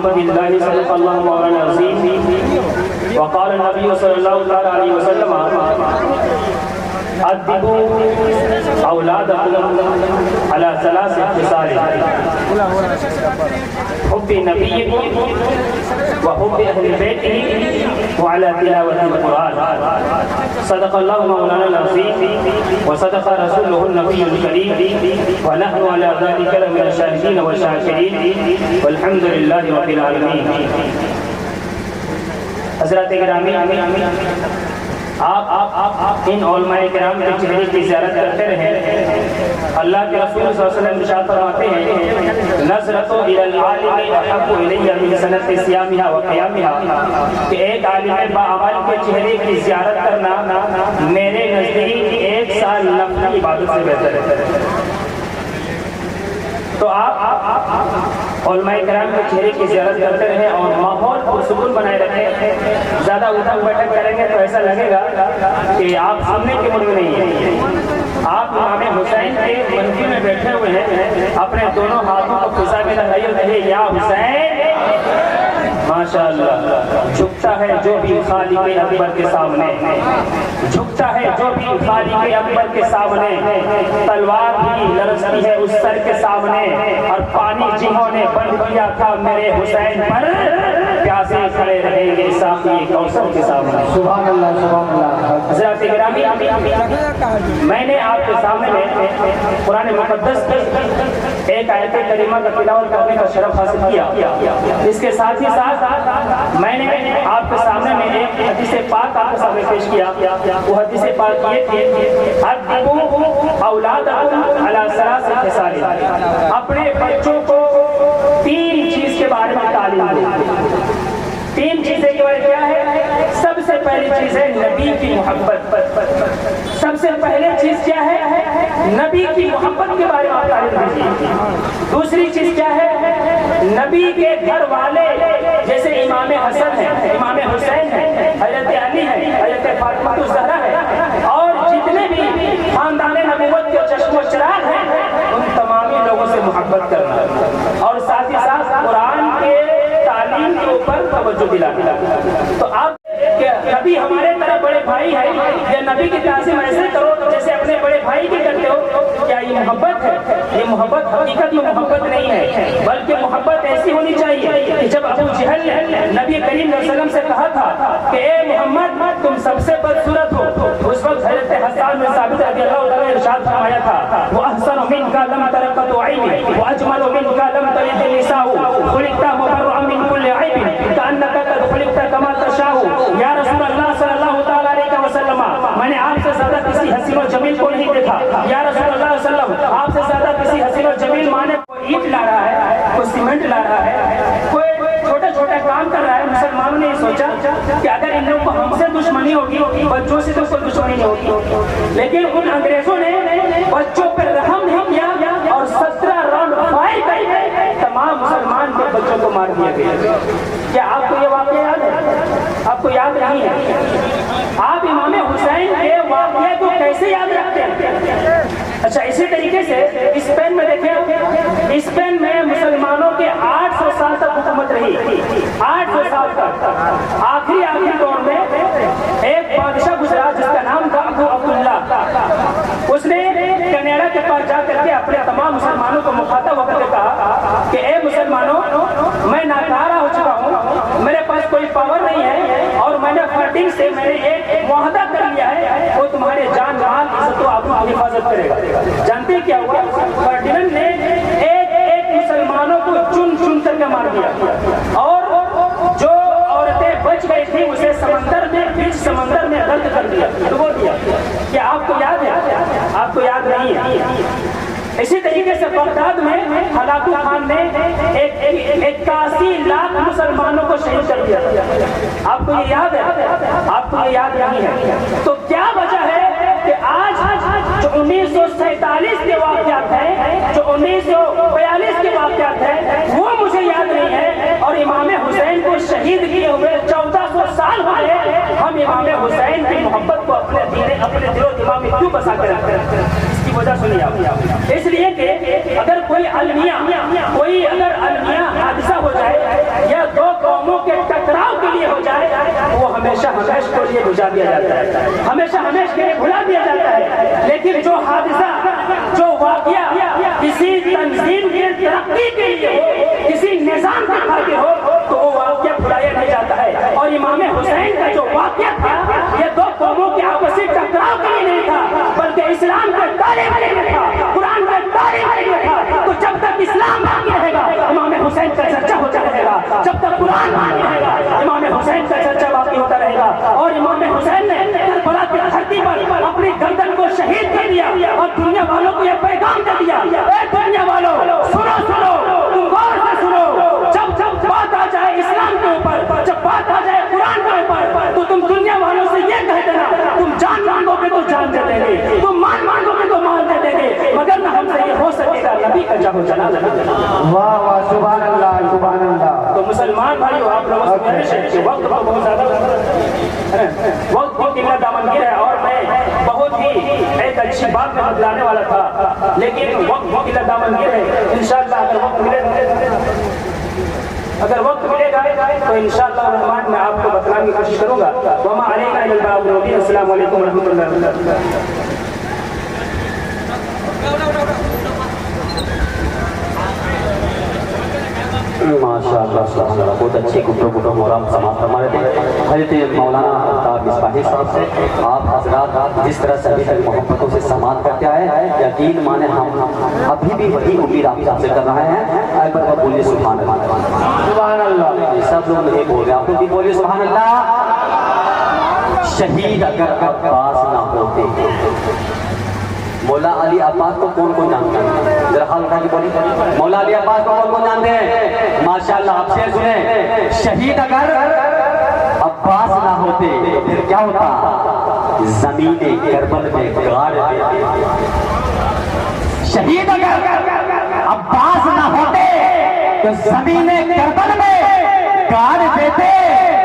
آمنت باللہ صدق اللہ مولانا العظیم وقال النبی صلی اللہ علیہ وسلم ادبوا اولادکم علی ثلاث خصال حب نبیکم وحب اہل بیتہ وعلی تلاوۃ القرآن صدق اللہ مولانا العظیم وصدق رسولہ النبی الکریم ونحن علی ذلک لمن الشاہدین والشاکرین والحمد للہ رب العالمین۔ حضرات گرامی، آپ ان علماء کرام کے چہرے کی زیارت کرتے رہیں۔ اللہ کے رسول صلی اللہ علیہ وسلم ارشاد فرماتے ہیں نظرۃ الی العالم احب الی من سنۃ صیامها وقیامها، کہ ایک عالم باعمل کے چہرے کی زیارت کرنا میرے نزدیک 1 سال نفلی عبادت سے بہتر ہے۔ تو آپ علماء کرام کے چہرے کی زیارت کرتے رہیں اور ماحول پرسکون بنائے رکھیں۔ زیادہ اٹھک بیٹھک کریں گے تو ایسا لگے گا کہ آپ سامنے کے ملک نہیں ہیں۔ آپ امام حسین کے منفی میں بیٹھے ہوئے ہیں، اپنے دونوں ہاتھوں کو فضا میں لہرائیے اور کہیے یا حسین۔ ماشاءاللہ، جھکتا ہے جو بھی خالق اکبر کے سامنے، جھکتا ہے جو بھی خالق اکبر کے سامنے، تلوار بھی لرزتی ہے اس سر کے سامنے، اور پانی جنہوں نے بند کیا تھا میرے حسین پر، پیاسے کھڑے رہیں گے ساقی کوثر کے سامنے۔ سبحان اللہ، سبحان اللہ۔ حضرات گرامی، میں نے آپ کے سامنے میں قرآن مقدس کی ایک آیت کریمہ کا تلاوت کرنے کا شرف حاصل کیا۔ اس کے ساتھ ہی ساتھ میں نے آپ کے سامنے میں ایک حدیث پاک آپ کے سامنے پیش کیا۔ وہ حدیث پاک یہ تھی ادبوا اولادکم علی ثلاث خصال، اپنے بچوں کو 3 چیز کے بارے میں تعلیم دیں۔ 3 چیزیں کے بارے میں کیا ہے؟ سب سے پہلی چیز ہے نبی کی محبت۔ سب سے پہلے چیز کیا ہے؟ نبی کی محبت کے بارے میں آپ تعلیم دیجیے۔ دوسری چیز کیا ہے؟ نبی کے گھر والے جیسے امام حسن ہے، امام حسین ہے، حضرت علی ہے، حضرت فاطمہ الزہرا ہے، اور جتنے بھی خاندان نبوت کے چشم و چراغ ہیں ان تمامی لوگوں سے محبت کرنا، اور ساتھ ہی ساتھ قرآن کے تعلیم کے اوپر توجہ دلانا۔ تو آپ کہ نبی ہمارے طرف بڑے بھائی ہے، یا نبی کی تعظیم ایسے کرو جیسے اپنے بڑے بھائی کی کرتے ہو، کیا یہ محبت ہے؟ یہ محبت حقیقت میں محبت نہیں ہے، بلکہ محبت ایسی ہونی چاہیے کہ جب ابو جہل نے نبی کریم صلی اللہ علیہ وسلم سے کہا تھا کہ اے محمد تم سب سے بدصورت ہو، اس وقت حضرت حسان بن ثابت رضی اللہ عنہ نے ارشاد فرمایا تھا وَأَحْسَنُ مِنْكَ لَمْ تَرَ قَطُّ عَيْنٌ وَأَجْمَلُ مِنْكَ لَمْ تَلِدْ النِّسَاءُ خُلِقْتَ مُبَرَّأً مِنْ كُلِّ عَيْبٍ كَأَنَّكَ قَدْ خُلِقْتَ كَمَا تَشَاءُ۔ یا رسول اللہ صلی اللہ تعالی علیہ وسلم، میں نے آپ سے زیادہ کسی حسین و جمیل کو نہیں دیکھا۔ یا رسول اللہ صلی اللہ علیہ وسلم، آپ سے زیادہ کسی حسین و جمیل مانے کوئی اینٹ لا رہا ہے، کوئی سیمنٹ لا رہا ہے، کوئی چھوٹے چھوٹے کام کر رہا ہے۔ مسلمانوں نے یہ سوچا کہ اگر ان لوگوں کو ہم سے دشمنی ہوگی، بچوں سے تو کوئی دشمنی نہیں ہوگی، لیکن ان انگریزوں نے بچوں پر رحم نہیں کیا اور 17 راؤنڈ فائر کر کے تمام مسلمان کے بچوں کو مار دیا گیا۔ کیا آپ کو یہ واقعہ یاد ہے؟ آپ کو یاد نہیں ہے؟ آپ امام حسین کے واقعے کو کیسے یاد رکھتے ہیں؟ اچھا، اسی طریقے سے اسپین میں دیکھیں، اسپین میں مسلمانوں کے 800 سال تک حکومت رہی، 800 سال تک۔ آخری دور میں ایک بادشاہ گزرا جس کا نام تھا ابو عبداللہ۔ اس نے کینیڈا کے پاس جا کر کے اپنے تمام مسلمانوں کو مخاطب ہو کر کے کہا کہ اے مسلمانوں، میں ناکارہ ہو چکا ہوں، میرے پاس کوئی پاور نہیں ہے، اور میں نے فرڈنگ سے میں نے ایک معاہدہ کر لیا ہے، وہ تمہارے جان مال عزت و آبرو کی حفاظت کرے گا۔ جانتے کیا ہوا؟ فرڈیننڈ نے ایک مسلمانوں کو چن چن کر کے مار دیا، اور جو عورتیں بچ گئی تھی اسے سمندر میں بیچ سمندر میں غرق کر دیا، ڈبو دیا۔ کیا آپ کو یاد ہے؟ آپ کو یاد نہیں ہے؟ اسی طریقے سے بغداد میں ہلاکو خان نے 81 لاکھ مسلمانوں کو شہید کر دیا۔ آپ کو یہ یاد ہے؟ آپ کو یہ یاد نہیں ہے؟ تو کیا وجہ ہے کہ آج جو 1947 کے واقعات ہیں، جو 1942 کے واقعات ہیں، وہ مجھے یاد نہیں ہے، اور امام حسین کو شہید کیے ہوئے 1400 سال والے ہم امام حسین کی محبت کو اپنے دل و دماغ میں کیوں بسا کے رکھتے ہیں؟ اس کی وجہ سنیے آپ۔ اس لیے کہ اگر کوئی المیہ حادثہ ہو جائے یا ہمیشہ ہمیشہ کے لیے بجھا دیا جاتا ہے، ہمیشہ ہمیشہ کے لیے بھلا دیا جاتا ہے، لیکن جو حادثہ، جو واقعہ کسی تنظیم کی ترقی کے لیے ہو، کسی نظام کے خاطر ہو، تو وہ واقعہ بھلایا نہیں جاتا ہے۔ اور امام حسین کا جو واقعہ تھا، یہ دو قوموں کے آپسی ٹکراؤ کے لیے نہیں تھا، بلکہ اسلام کے تعلیم کے لیے تھا، قرآن کے تعلیم کے لیے تھا۔ تو جب تک اسلام باقی رہے گا امام حسین کا چرچا ہوتا رہے گا، جب تک قرآن باقی رہے گا امام حسین کا چرچا باقی ہوتا رہے گا۔ اور امام حسین نے کربلا کی دھرتی پر اپنی گردن کو شہید کر دیا اور دنیا والوں کو یہ پیغام دے دیا، اے دنیا والوں سنو سنو، تم غور سے سنو، جب بات آ جائے اسلام کے اوپر، جب بات آ جائے قرآن کے اوپر، تو تم دنیا والوں سے یہ کہہ دینا، تم جان مانگو گے تو جان دے دیں گے، تم مان مانگو گے تو مان دے دیں گے، مگر نہ ہم سے یہ ہو سکے گا نبی کا جب جلال۔ واہ واہ، سبحان اللہ سبحان اللہ۔ تو مسلمان بھائیو، آپ لوگوں سے گزارش ہے کہ وقت بہت زیادہ وقت بہت قلت دامنگیر ہے، اور میں بہت ہی ایک اچھی بات میں بتلانے والا تھا، لیکن وقت بہت قلت دامنگیر ہے۔ انشاءاللہ اگر وقت ملے گا تو انشاءاللہ الرحمن میں آپ کو بتلانے کی کوشش کروں گا۔ وما علینا الا البلاغ المبین۔ السلام علیکم ورحمۃ اللہ وبرکاتہ۔ ماشاء اللہ سبحان اللہ، بہت اچھی گفتگو محرم سماعت فرما رہے تھے حضرت مولانا آفتاب مصباحی صاحب سے۔ آپ حضرات جس طرح سے ابھی تک محبتوں سے سماعت کرتے آئے ہیں، یقین مانے ہم ابھی بھی وہی امید آپ سے کر رہے ہیں۔ ایک بار بولیے سبحان اللہ سبحان اللہ۔ سب لوگ نہیں بول رہے، آپ لوگ بھی بولیے سبحان اللہ۔ شہید اگر عباس نہ ہوتے، مولا علی عباس کو کون کون جانتے ہیں؟ ذرا ہاتھ اٹھا کے بولیے، مولا علی عباس کو کون کون جانتے ہیں؟ ماشاءاللہ، آپ شعر سنیں، شہید اگر عباس نہ ہوتے تو پھر کیا ہوتا؟ زمین کربل میں گاڑ دیتے۔ شہید اگر عباس نہ ہوتے تو زمین کربل میں گاڑ دیتے،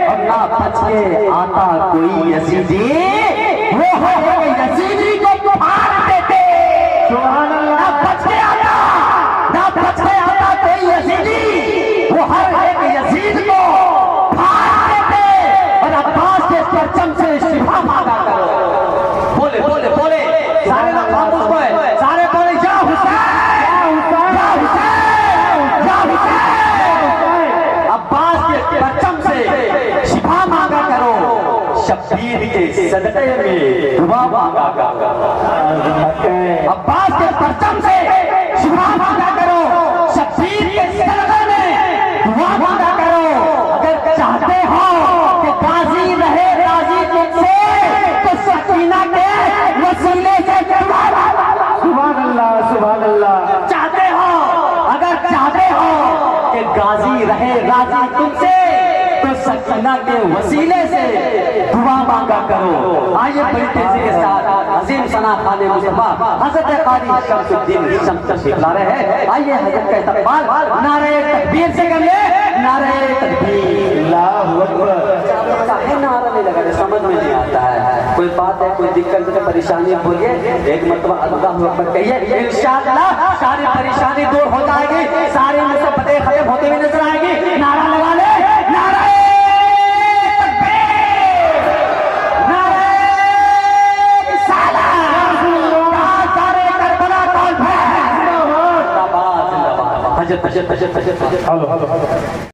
اور نہ بچ کے آتا کوئی یزیدی، وہ ہے یزیدی کو پھاڑ دیتے۔ سبحان اللہ۔ نہ بچ کے آتا کوئی یزیدی، وہ ہر ایک یزید کو پھاڑ دیتے، اور عباس کے پرچم سے شفا مانگا کرو۔ بولے بولے بولے، سارے لوگ خاموش ہوئے، سارے بولے یا حسین یا حسین یا حسین۔ عباس کے پرچم سے شفا مانگا کرو، شبیر کے صدقے میں دعا مانگا کرو۔ عباس کے پرچم سے شفا مانگا کرو، شبیر کے صدقے میں دعا مانگا کرو۔ اگر چاہتے ہو کہ غازی رہے راضی تم سے، تو سکینہ کے وسیلے سے دعا مانگا۔ سبحان اللہ سبحان اللہ۔ چاہتے ہو، اگر چاہتے ہو کہ غازی رہے راضی تم سے، تو سکینہ کے وسیلے سے دعا مانگا کرو۔ آئیے بڑی تیزی کے ساتھ عظیم ثنا خان مصطفیٰ حضرت قاری شمس الدین شمس تشریف لا رہے ہیں۔ آئیے حضرت کا استقبال نعرہ تکبیر سے کر لے، نعرہ تکبیر۔ اللہ اکبر۔ نعرہ نہیں لگا رہے، سمجھ میں نہیں آتا ہے، کوئی بات ہے، کوئی دقت ہے، پریشانی بولیے، ایک مرتبہ اللہ اکبر کہیے، انشاءاللہ ساری پریشانی دور ہو جائے گی، ساری مصیبتیں ختم ہوتے ہوئے نظر آئے گی۔ نعرہ لگا لے، نعرہ